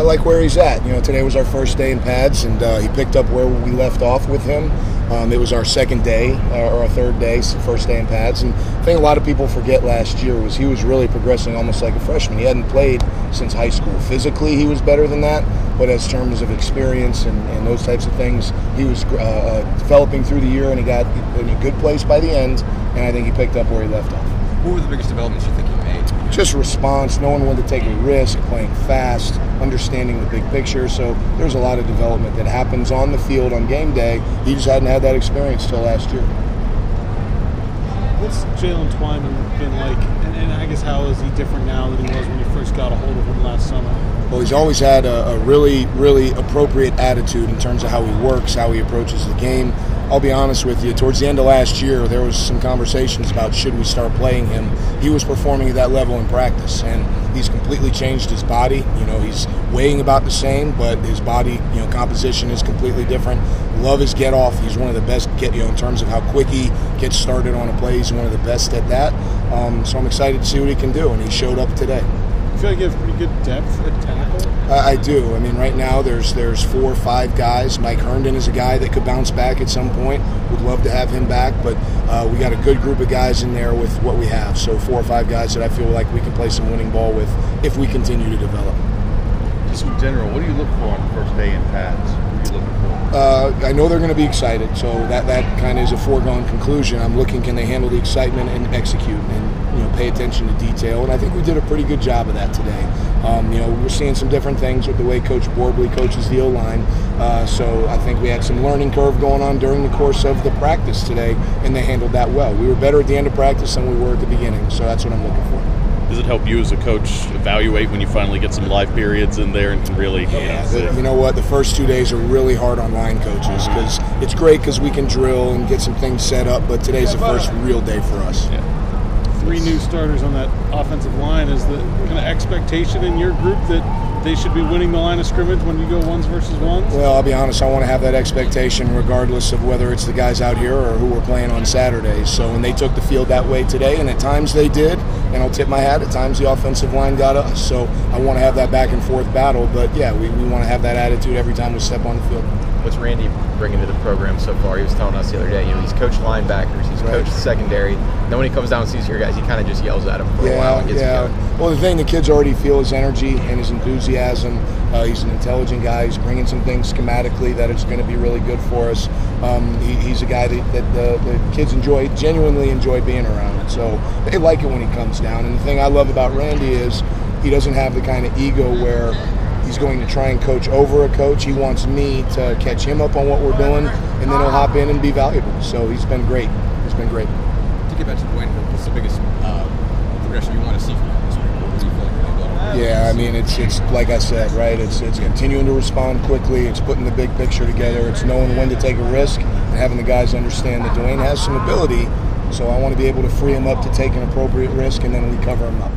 like where he's at. Today was our first day in pads, and he picked up where we left off with him. It was our second day, or our third day, first day in pads. And I think a lot of people forget last year was he was really progressing almost like a freshman. He hadn't played since high school. Physically, he was better than that, but as terms of experience and those types of things, he was developing through the year, and he got in a good place by the end, and I think he picked up where he left off. What were the biggest developments you think he made? Just response, knowing when to take a risk, playing fast, understanding the big picture. So there's a lot of development that happens on the field on game day. He just hadn't had that experience till last year. What's Jalen Twyman been like, and I guess how is he different now than he was when you first got a hold of him last summer? Well, he's always had a really, really appropriate attitude in terms of how he works, how he approaches the game. I'll be honest with you, towards the end of last year, there was some conversations about should we start playing him. He was performing at that level in practice, and he's completely changed his body. He's weighing about the same, but his body, composition is completely different. Love his get off. He's one of the best in terms of how quick he gets started on a play. He's one of the best at that. So I'm excited to see what he can do, and he showed up today. I feel like you have pretty good depth at tackle. I do. I mean, right now there's 4 or 5 guys. Mike Herndon is a guy that could bounce back at some point. Would love to have him back, but we got a good group of guys in there with what we have. So 4 or 5 guys that I feel like we can play some winning ball with if we continue to develop. Just in general, what do you look for on the first day in pads? What are you looking for? I know they're going to be excited, so that kind of is a foregone conclusion. I'm looking, can they handle the excitement and execute and pay attention to detail, and I think we did a pretty good job of that today. We're seeing some different things with the way Coach Borbley coaches the O-line, so I think we had some learning curve going on during the course of the practice today, and they handled that well. We were better at the end of practice than we were at the beginning, so that's what I'm looking for. Does it help you as a coach evaluate when you finally get some live periods in there and can really? You know what? The first 2 days are really hard on line coaches because it's great because we can drill and get some things set up, but today's the first real day for us. Yeah. 3 new starters on that offensive line. Is the kind of expectation in your group that they should be winning the line of scrimmage when you go ones versus ones? Well, I'll be honest, I want to have that expectation regardless of whether it's the guys out here or who we're playing on Saturdays. So when they took the field that way today, and at times they did, and I'll tip my hat, at times the offensive line got us. So I want to have that back and forth battle, but yeah, we want to have that attitude every time we step on the field. What's Randy bringing to the program so far? He was telling us the other day, he's coached linebackers, he's coached secondary. Then when he comes down and sees your guys, he kind of just yells at them for a while and gets going. Well, the thing, the kids already feel his energy and his enthusiasm. He's an intelligent guy. He's bringing some things schematically that is going to be really good for us. He's a guy that the kids genuinely enjoy being around. So they like it when he comes down. And the thing I love about Randy is he doesn't have the kind of ego where he's going to try and coach over a coach. He wants me to catch him up on what we're doing, and then he'll hop in and be valuable. So he's been great. He's been great. To get back to Dwayne, what's the biggest progression you want to see from him this week? What do you feel like you're going to Yeah, I mean, it's like I said, right? It's continuing to respond quickly. It's putting the big picture together. It's knowing when to take a risk and having the guys understand that Dwayne has some ability. So I want to be able to free him up to take an appropriate risk, and then we cover him up.